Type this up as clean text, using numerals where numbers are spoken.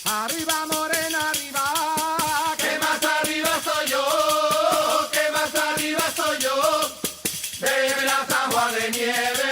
Arriba morena, arriba. Que más arriba soy yo, que más arriba soy yo. De las aguas de nieve.